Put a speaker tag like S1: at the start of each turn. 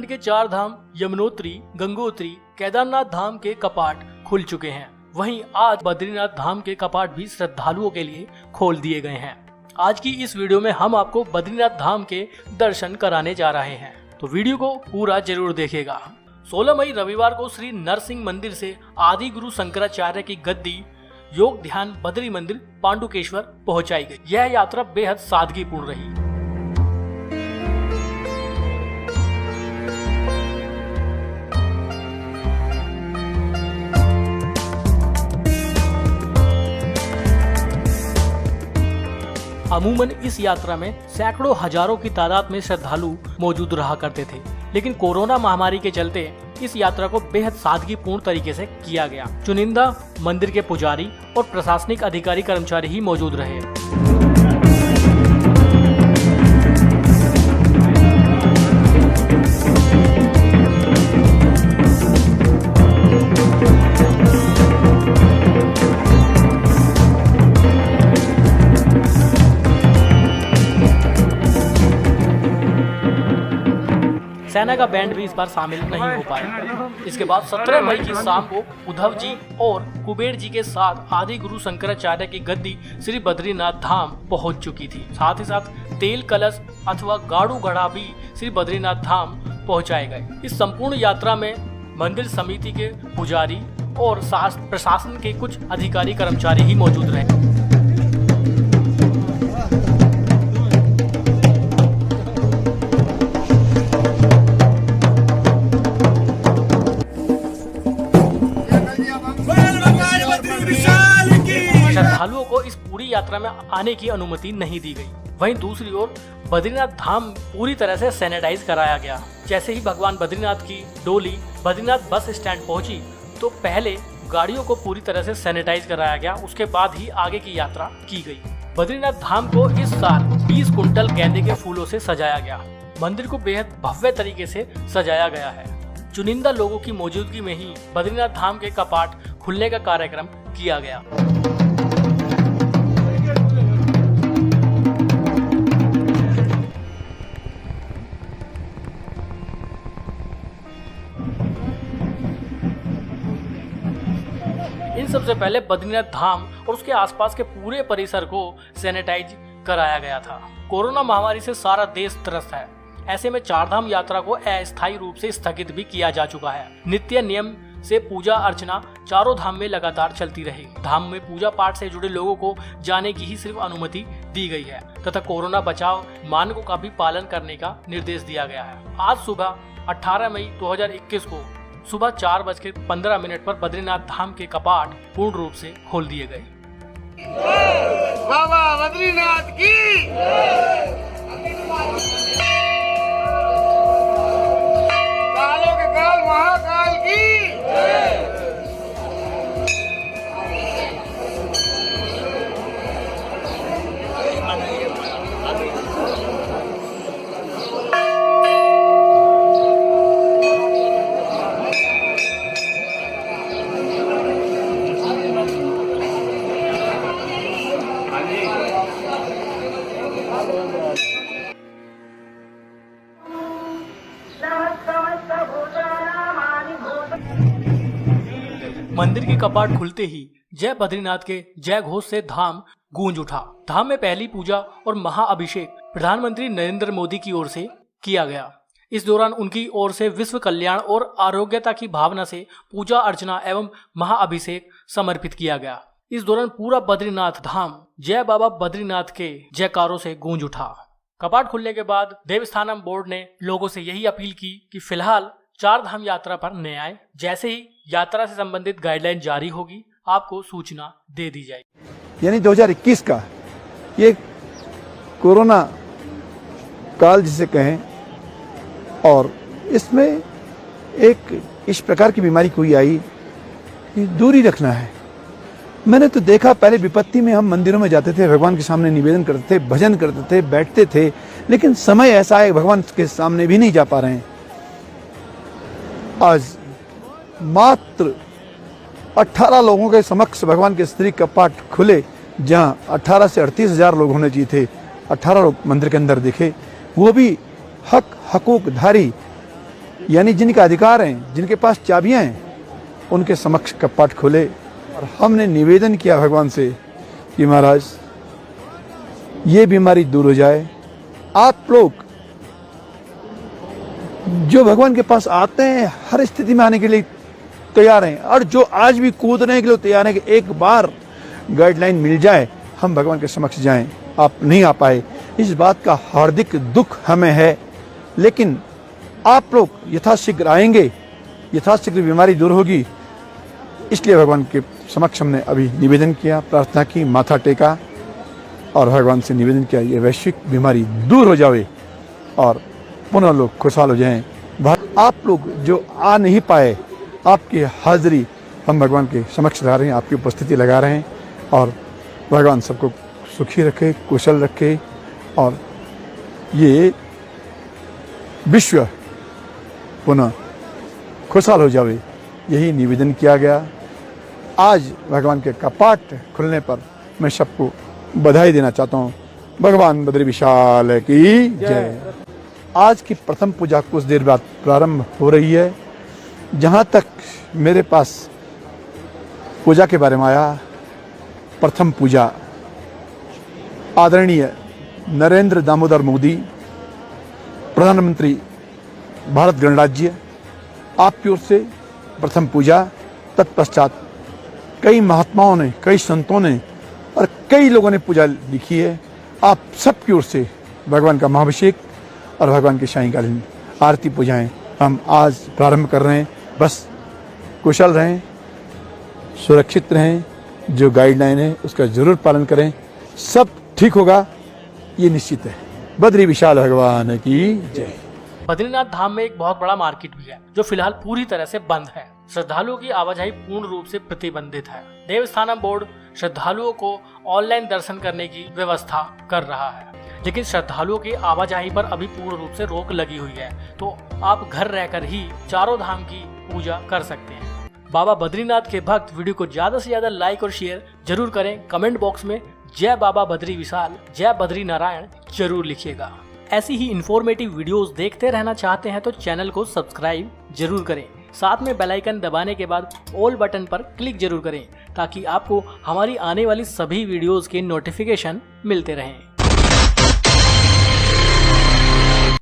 S1: के 4 धाम यमुनोत्री, गंगोत्री, केदारनाथ धाम के कपाट खुल चुके हैं। वहीं आज बद्रीनाथ धाम के कपाट भी श्रद्धालुओं के लिए खोल दिए गए हैं। आज की इस वीडियो में हम आपको बद्रीनाथ धाम के दर्शन कराने जा रहे हैं, तो वीडियो को पूरा जरूर देखिएगा। 16 मई रविवार को श्री नरसिंह मंदिर से आदि गुरु शंकराचार्य की गद्दी योग ध्यान बद्री मंदिर पांडुकेश्वर पहुंचाई गई। यह यात्रा बेहद सादगीपूर्ण रही। अमूमन इस यात्रा में सैकड़ों हजारों की तादाद में श्रद्धालु मौजूद रहा करते थे, लेकिन कोरोना महामारी के चलते इस यात्रा को बेहद सादगीपूर्ण तरीके से किया गया। चुनिंदा मंदिर के पुजारी और प्रशासनिक अधिकारी कर्मचारी ही मौजूद रहे। सेना का बैंड भी इस बार शामिल नहीं हो पाया। इसके बाद 17 मई की शाम को उद्धव जी और कुबेर जी के साथ आदि गुरु शंकराचार्य की गद्दी श्री बद्रीनाथ धाम पहुंच चुकी थी। साथ ही साथ तेल कलश अथवा गाड़ू घड़ा भी श्री बद्रीनाथ धाम पहुंचाए गए। इस संपूर्ण यात्रा में मंदिर समिति के पुजारी और प्रशासन के कुछ अधिकारी कर्मचारी ही मौजूद रहे। श्रद्धालुओं को इस पूरी यात्रा में आने की अनुमति नहीं दी गई। वहीं दूसरी ओर बद्रीनाथ धाम पूरी तरह से सैनिटाइज कराया गया। जैसे ही भगवान बद्रीनाथ की डोली बद्रीनाथ बस स्टैंड पहुंची तो पहले गाड़ियों को पूरी तरह से सैनिटाइज कराया गया, उसके बाद ही आगे की यात्रा की गई। बद्रीनाथ धाम को इस साल 20 कुंटल गेंदे के फूलों से सजाया गया। मंदिर को बेहद भव्य तरीके से सजाया गया है। चुनिंदा लोगों की मौजूदगी में ही बद्रीनाथ धाम के कपाट खुलने का कार्यक्रम किया गया। इन सबसे पहले बद्रीनाथ धाम और उसके आसपास के पूरे परिसर को सैनिटाइज कराया गया था। कोरोना महामारी से सारा देश त्रस्त है। ऐसे में 4 धाम यात्रा को अस्थायी रूप से स्थगित भी किया जा चुका है। नित्य नियम से पूजा अर्चना चारों धाम में लगातार चलती रही। धाम में पूजा पाठ से जुड़े लोगों को जाने की ही सिर्फ अनुमति दी गई है तथा कोरोना बचाव मानकों का भी पालन करने का निर्देश दिया गया है। आज सुबह 18 मई 2021 को सुबह 4:15 पर बद्रीनाथ धाम के कपाट पूर्ण रूप से खोल दिए गए।
S2: बाबा बद्रीनाथ की कालों के काल महाकाल की
S1: मंदिर के कपाट खुलते ही जय बद्रीनाथ के जय घोष से धाम गूंज उठा। धाम में पहली पूजा और महाअभिषेक प्रधानमंत्री नरेंद्र मोदी की ओर से किया गया। इस दौरान उनकी ओर से विश्व कल्याण और आरोग्यता की भावना से पूजा अर्चना एवं महाअभिषेक समर्पित किया गया। इस दौरान पूरा बद्रीनाथ धाम जय बाबा बद्रीनाथ के जयकारों से गूंज उठा। कपाट खुलने के बाद देवस्थानम बोर्ड ने लोगों से यही अपील की कि फिलहाल 4 धाम यात्रा पर न आए। जैसे ही यात्रा से संबंधित गाइडलाइन जारी होगी आपको सूचना दे दी जाएगी।
S3: यानी 2021 का ये कोरोना काल जिसे कहें, और इसमें एक इस प्रकार की बीमारी कोई आई कि दूरी रखना है। मैंने तो देखा, पहले विपत्ति में हम मंदिरों में जाते थे, भगवान के सामने निवेदन करते थे, भजन करते थे, बैठते थे, लेकिन समय ऐसा है भगवान के सामने भी नहीं जा पा रहे हैं। आज मात्र 18 लोगों के समक्ष भगवान के स्त्री कपाट खुले, जहां 18 से 38 हजार लोग होने चाहिए थे, 18 लोग मंदिर के अंदर दिखे, वो भी हक हकूक धारी यानी जिनका अधिकार हैं, जिनके पास चाबियां हैं, उनके समक्ष कपाट खोले। और हमने निवेदन किया भगवान से कि महाराज ये बीमारी दूर हो जाए। आप लोग जो भगवान के पास आते हैं हर स्थिति में आने के लिए तैयार हैं, और जो आज भी कूदने के लिए तैयार हैं कि एक बार गाइडलाइन मिल जाए हम भगवान के समक्ष जाएं, आप नहीं आ पाए। इस बात का हार्दिक दुख हमें है, लेकिन आप लोग यथाशीघ्र आएंगे, यथाशीघ्र बीमारी दूर होगी। इसलिए भगवान के समक्ष हमने अभी निवेदन किया, प्रार्थना की, माथा टेका और भगवान से निवेदन किया ये वैश्विक बीमारी दूर हो जाए और पुनः लोग खुशहाल हो जाएं। आप लोग जो आ नहीं पाए, आपकी हाजिरी हम भगवान के समक्ष ला रहे हैं, आपकी उपस्थिति लगा रहे हैं, और भगवान सबको सुखी रखे, कुशल रखे, और ये विश्व पुनः खुशहाल हो जाए, यही निवेदन किया गया। आज भगवान के कपाट खुलने पर मैं सबको बधाई देना चाहता हूँ। भगवान बद्री विशाल की जय। आज की प्रथम पूजा कुछ देर बाद प्रारंभ हो रही है। जहाँ तक मेरे पास पूजा के बारे में आया, प्रथम पूजा आदरणीय नरेंद्र दामोदर मोदी, प्रधानमंत्री भारत गणराज्य, आपकी ओर से प्रथम पूजा। तत्पश्चात कई महात्माओं ने, कई संतों ने और कई लोगों ने पूजा लिखी है। आप सबकी ओर से भगवान का महाभिषेक और भगवान की सायंकालीन आरती पूजाएं हम आज प्रारंभ कर रहे हैं। बस कुशल रहें, सुरक्षित रहें, जो गाइडलाइन है उसका जरूर पालन करें, सब ठीक होगा, ये निश्चित है। बद्री विशाल भगवान की जय।
S1: बद्रीनाथ धाम में एक बहुत बड़ा मार्केट भी है जो फिलहाल पूरी तरह से बंद है। श्रद्धालुओं की आवाजाही पूर्ण रूप से प्रतिबंधित है। देवस्थानम बोर्ड श्रद्धालुओं को ऑनलाइन दर्शन करने की व्यवस्था कर रहा है, लेकिन श्रद्धालुओं की आवाजाही पर अभी पूर्ण रूप से रोक लगी हुई है, तो आप घर रहकर ही चारों धाम की पूजा कर सकते हैं। बाबा बद्रीनाथ के भक्त वीडियो को ज्यादा से ज्यादा लाइक और शेयर जरूर करें। कमेंट बॉक्स में जय बाबा बद्री विशाल, जय बद्री नारायण जरूर लिखिएगा। ऐसी ही इंफॉर्मेटिव वीडियोस देखते रहना चाहते हैं तो चैनल को सब्सक्राइब जरूर करें। साथ में बेल आइकन दबाने के बाद ऑल बटन पर क्लिक जरूर करें ताकि आपको हमारी आने वाली सभी वीडियोस के नोटिफिकेशन मिलते रहें।